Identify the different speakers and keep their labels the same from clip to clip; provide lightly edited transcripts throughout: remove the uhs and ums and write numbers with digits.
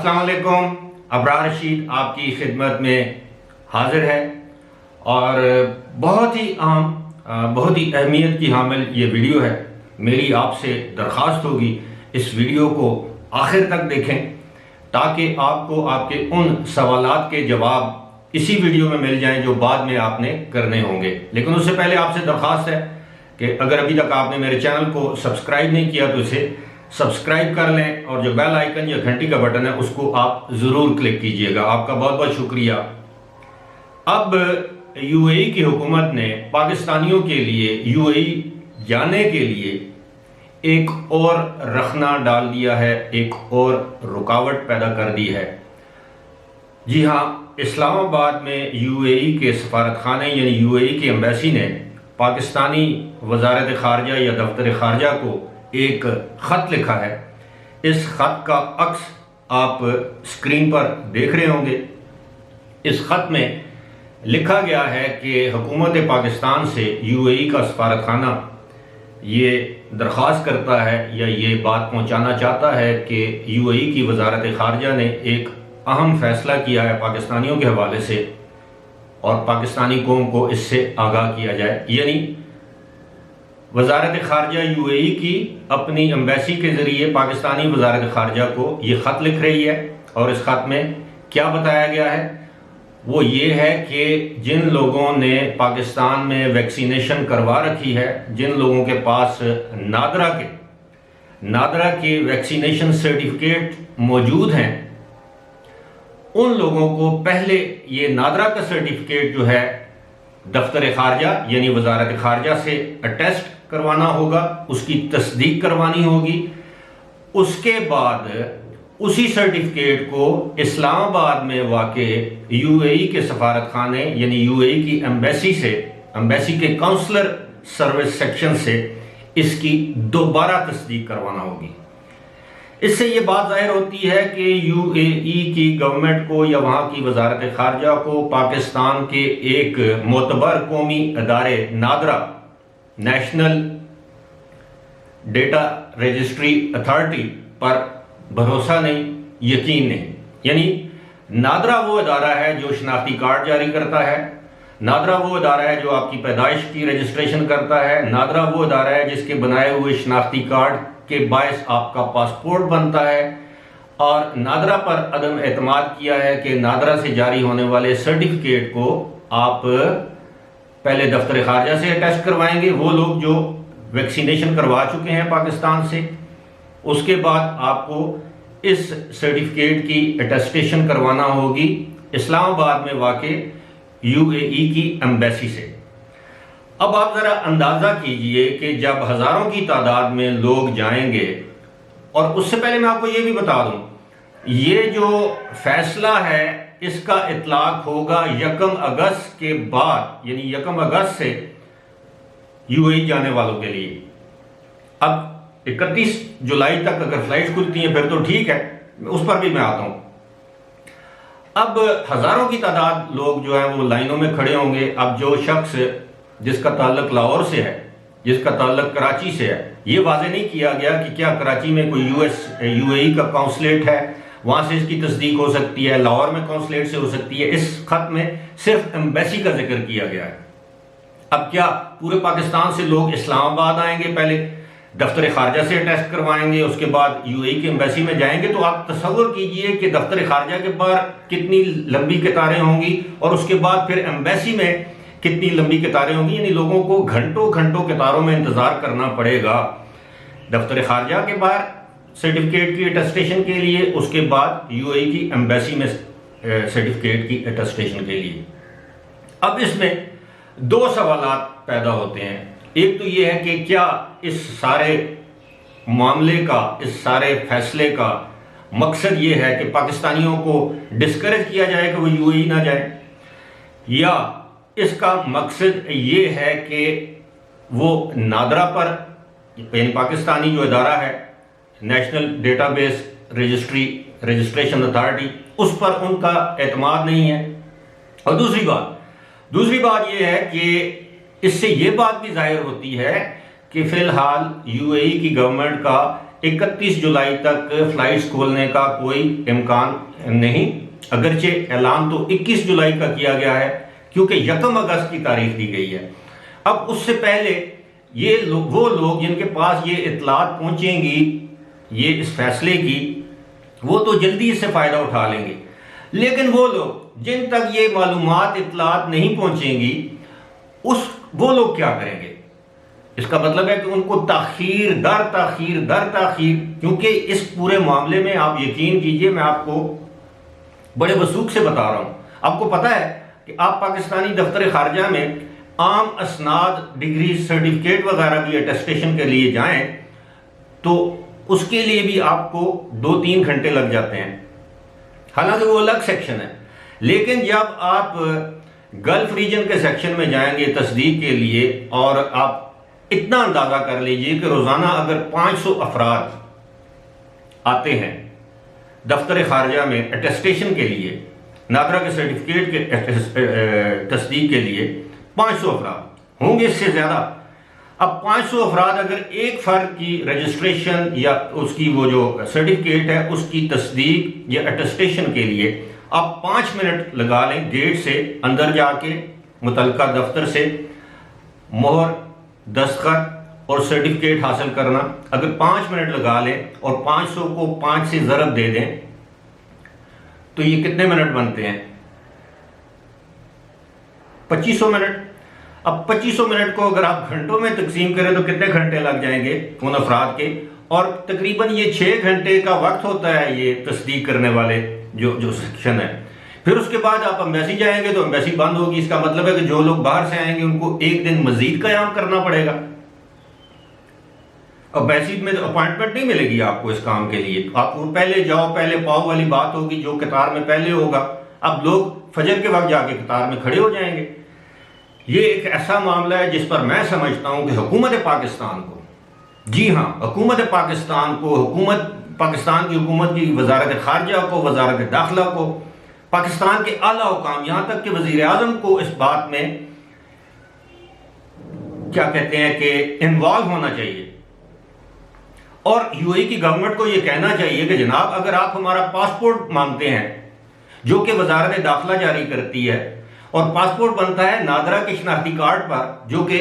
Speaker 1: अस्सलाम वालेकुम। अबरार रशीद आपकी खिदमत में हाजिर है और बहुत ही अहम बहुत ही अहमियत की हामिल ये वीडियो है। मेरी आपसे दरख्वास्त होगी इस वीडियो को आखिर तक देखें ताकि आपको आपके उन सवालात के जवाब इसी वीडियो में मिल जाएं जो बाद में आपने करने होंगे। लेकिन उससे पहले आपसे दरख्वास्त है कि अगर अभी तक आपने मेरे चैनल को सब्सक्राइब नहीं किया तो इसे सब्सक्राइब कर लें और जो बेल आइकन या घंटी का बटन है उसको आप ज़रूर क्लिक कीजिएगा। आपका बहुत बहुत शुक्रिया। अब यूएई की हुकूमत ने पाकिस्तानियों के लिए यूएई जाने के लिए एक और रखना डाल दिया है, एक और रुकावट पैदा कर दी है। जी हाँ, इस्लामाबाद में यूएई के सफारतखाने यानी यूएई की एम्बेसी ने पाकिस्तानी वजारत खारजा या दफ्तर खारजा को एक ख़त लिखा है। इस ख़त का अक्स आप स्क्रीन पर देख रहे होंगे। इस ख़त में लिखा गया है कि हुकूमत पाकिस्तान से यूएई का सफारतखाना ये दरख्वास्त करता है या ये बात पहुंचाना चाहता है कि यूएई की वजारत खारजा ने एक अहम फैसला किया है पाकिस्तानियों के हवाले से और पाकिस्तानी कौम को इससे आगाह किया जाए। यानी वजारत खारजा यूएई की अपनी एम्बेसी के ज़रिए पाकिस्तानी वजारत खारजा को ये ख़त लिख रही है और इस ख़त में क्या बताया गया है वो ये है कि जिन लोगों ने पाकिस्तान में वैक्सीनेशन करवा रखी है, जिन लोगों के पास नादरा के वैक्सीनेशन सर्टिफिकेट मौजूद हैं, उन लोगों को पहले ये नादरा का सर्टिफिकेट जो है दफ्तर खारजा यानी वजारत खारजा से अटेस्ट करवाना होगा, उसकी तस्दीक करवानी होगी। उसके बाद उसी सर्टिफिकेट को इस्लामाबाद में वाक़े यूएई के सफारतखाने यानी यूएई की एम्बेसी के काउंसलर सर्विस सेक्शन से इसकी दोबारा तस्दीक करवाना होगी। इससे ये बात जाहिर होती है कि यूएई की गवर्नमेंट को या वहाँ की वजारत खारजा को पाकिस्तान के एक मोतबर कौमी अदारे NADRA national data registry authority पर भरोसा नहीं, यकीन नहीं। यानी नादरा वो अदारा है जो शनाख्ती कार्ड जारी करता है, नादरा वो अदारा है जो आपकी पैदाइश की रजिस्ट्रेशन करता है, नादरा वो अदारा है जिसके बनाए हुए शनाख्ती कार्ड के बायस आपका पासपोर्ट बनता है। और नादरा पर अदम एतमाद किया है कि नादरा से जारी होने वाले सर्टिफिकेट को आप पहले दफ्तर खारजा से अटेस्ट करवाएंगे, वो लोग जो वैक्सीनेशन करवा चुके हैं पाकिस्तान से। उसके बाद आपको इस सर्टिफिकेट की अटेस्टेशन करवाना होगी इस्लामाबाद में वाक़े यूएई की एम्बेसी से। अब आप ज़रा अंदाज़ा कीजिए कि जब हज़ारों की तादाद में लोग जाएंगे, और उससे पहले मैं आपको ये भी बता दूं, ये जो फैसला है इसका इतलाक होगा 1 अगस्त के बाद, यानी 1 अगस्त से यूएई जाने वालों के लिए। अब 31 जुलाई तक अगर फ्लाइट खुलती हैं फिर तो ठीक है, उस पर भी मैं आता हूं। अब हज़ारों की तादाद लोग जो है वो लाइनों में खड़े होंगे। अब जो शख्स जिसका ताल्लुक लाहौर से है, जिसका ताल्लुक कराची से है, ये वाजे नहीं किया गया कि क्या कराची में कोई यूएई का काउंसलेट है, वहाँ से इसकी तस्दीक हो सकती है, लाहौर में काउंसलेट से हो सकती है। इस खत में सिर्फ एम्बेसी का जिक्र किया गया है। अब क्या पूरे पाकिस्तान से लोग इस्लामाबाद आएंगे, पहले दफ्तर खारजा से अटेस्ट करवाएंगे, उसके बाद यूएई की एम्बेसी में जाएंगे? तो आप तसव्वुर कीजिए कि दफ्तर खारजा के बाहर कितनी लंबी कतारें होंगी और उसके बाद फिर एम्बेसी में कितनी लंबी कतारें होंगी। यानी लोगों को घंटों घंटों कतारों में इंतजार करना पड़ेगा दफ्तर खारजा के बाहर सर्टिफिकेट की अटेस्टेशन के लिए, उसके बाद यूएई की एम्बेसी में सर्टिफिकेट की अटेस्टेशन के लिए। अब इसमें दो सवालात पैदा होते हैं। एक तो ये है कि क्या इस सारे मामले का, इस सारे फैसले का मकसद ये है कि पाकिस्तानियों को डिस्करेज किया जाए कि वो यूएई ना जाए, या इसका मकसद ये है कि वो नादरा पर यानी पाकिस्तानी जो अदारा है नेशनल डेटाबेस रजिस्ट्रेशन अथॉरिटी, उस पर उनका एतमाद नहीं है। और दूसरी बात यह है कि इससे ये बात भी जाहिर होती है कि फिलहाल यूएई की गवर्नमेंट का 31 जुलाई तक फ्लाइट्स खोलने का कोई इम्कान नहीं, अगरचे ऐलान तो 21 जुलाई का किया गया है क्योंकि 1 अगस्त की तारीख दी गई है। अब उससे पहले ये वो लोग जिनके पास ये इतलात पहुंचेंगी ये इस फैसले की, वो तो जल्दी इससे फ़ायदा उठा लेंगे, लेकिन वो लोग जिन तक ये मालूमात इतलात नहीं पहुंचेंगी वो लोग क्या करेंगे? इसका मतलब है कि उनको ताखीर दर ताखीर, क्योंकि इस पूरे मामले में आप यकीन कीजिए, मैं आपको बड़े वसूख से बता रहा हूं। आपको पता है कि आप पाकिस्तानी दफ्तर खारजा में आम असनाद, डिग्री, सर्टिफिकेट वगैरह की अटेस्टेशन के लिए जाएं तो उसके लिए भी आपको 2-3 घंटे लग जाते हैं, हालांकि वो अलग सेक्शन है। लेकिन जब आप गल्फ रीजन के सेक्शन में जाएंगे तस्दीक के लिए, और आप इतना अंदाजा कर लीजिए कि रोजाना अगर 500 अफराद आते हैं दफ्तर खारजा में अटेस्टेशन के लिए, नादरा के सर्टिफिकेट के तस्दीक के लिए 500 अफराद होंगे, इससे ज्यादा। अब 500 अफराद अगर एक फर्द की रजिस्ट्रेशन या उसकी वो जो सर्टिफिकेट है उसकी तस्दीक या अटेस्टेशन के लिए आप 5 मिनट लगा लें, गेट से अंदर जाके मुतल्लिका दफ्तर से मोहर, दस्तखत और सर्टिफिकेट हासिल करना, अगर 5 मिनट लगा लें और 500 को 5 से ज़रब दे दें तो ये कितने मिनट बनते हैं? 2500 मिनट। अब 2500 मिनट को अगर आप घंटों में तकसीम करें तो कितने घंटे लग जाएंगे उन अफराद के? और तकरीबन ये 6 घंटे का वक्त होता है ये तस्दीक करने वाले जो सेक्शन है। फिर उसके बाद आप एम्बेसी जाएंगे तो एम्बेसी बंद होगी। इसका मतलब है कि जो लोग बाहर से आएंगे उनको एक दिन मजीद कयाम करना पड़ेगा। एम्बेसी में तो अपॉइंटमेंट नहीं मिलेगी आपको इस काम के लिए, आपको पहले जाओ पहले पाओ वाली बात होगी, जो कतार में पहले होगा अब लोग फजर के वक्त जाके कतार में खड़े हो जाएंगे। ये एक ऐसा मामला है जिस पर मैं समझता हूं कि हुकूमत पाकिस्तान को, जी हां, हुकूमत पाकिस्तान को, पाकिस्तान की हुकूमत की वजारत खारजा को, वजारत दाखिला को, पाकिस्तान के आला हुकाम, यहां तक कि वजीर आजम को इस बात में क्या कहते हैं कि इन्वॉल्व होना चाहिए। और यूएई की गवर्नमेंट को यह कहना चाहिए कि जनाब अगर आप हमारा पासपोर्ट मांगते हैं जो कि वजारत दाखिला जारी करती है, और पासपोर्ट बनता है नादरा के शनाख्ती कार्ड पर जो कि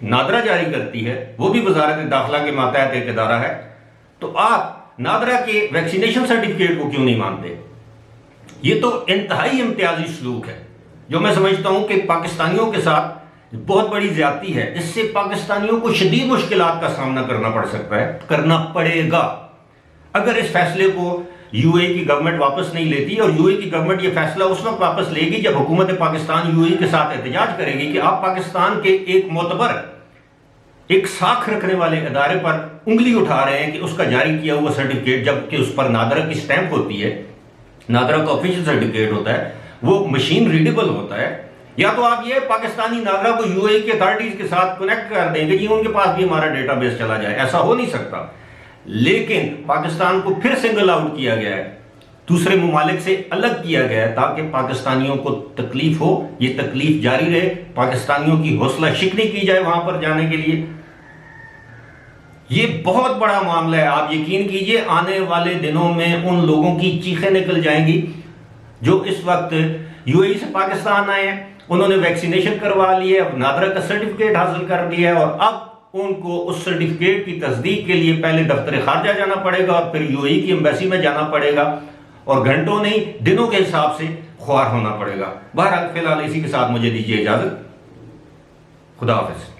Speaker 1: नादरा जारी करती है, वो भी वजारत दाखिला के मातहत एक इदारा है, तो आप नादरा के वैक्सीनेशन सर्टिफिकेट को क्यों नहीं मानते? ये तो इंतहाई इम्तियाजी सलूक है जो मैं समझता हूं कि पाकिस्तानियों के साथ बहुत बड़ी ज्यादती है। इससे पाकिस्तानियों को शदीद मुश्किलात का सामना करना पड़ सकता है, करना पड़ेगा, अगर इस फैसले को यूएई की गवर्नमेंट वापस नहीं लेती। और यूएई की गवर्नमेंट ये फैसला उस वक्त वापस लेगी जब हुकूमत पाकिस्तान यूएई के साथ एहतजाज करेगी कि आप पाकिस्तान के एक मोतबर, एक साख रखने वाले इदारे पर उंगली उठा रहे हैं कि उसका जारी किया हुआ सर्टिफिकेट, जबकि उस पर नादरा की स्टैंप होती है, नादरा का ऑफिशियल सर्टिफिकेट होता है, वो मशीन रीडेबल होता है। या तो आप ये पाकिस्तानी नादरा को यूएई के अथॉरिटीज के साथ कनेक्ट कर देंगे जी, उनके पास भी हमारा डेटाबेस चला जाए, ऐसा हो नहीं सकता। लेकिन पाकिस्तान को फिर सिंगल आउट किया गया है, दूसरे ममालिक से अलग किया गया है ताकि पाकिस्तानियों को तकलीफ हो, ये तकलीफ जारी रहे, पाकिस्तानियों की हौसला शिकनी की जाए वहां पर जाने के लिए। ये बहुत बड़ा मामला है। आप यकीन कीजिए आने वाले दिनों में उन लोगों की चीखें निकल जाएंगी जो इस वक्त यूएई से पाकिस्तान आए हैं, उन्होंने वैक्सीनेशन करवा ली है, अब नादरा का सर्टिफिकेट हासिल कर दिया है, और अब उनको उस सर्टिफिकेट की तस्दीक के लिए पहले दफ्तर खारजा जाना पड़ेगा और फिर यूएई की एम्बेसी में जाना पड़ेगा, और घंटों नहीं दिनों के हिसाब से ख्वार होना पड़ेगा। बहरहाल फिलहाल इसी के साथ मुझे दीजिए इजाजत। खुदा हाफिज।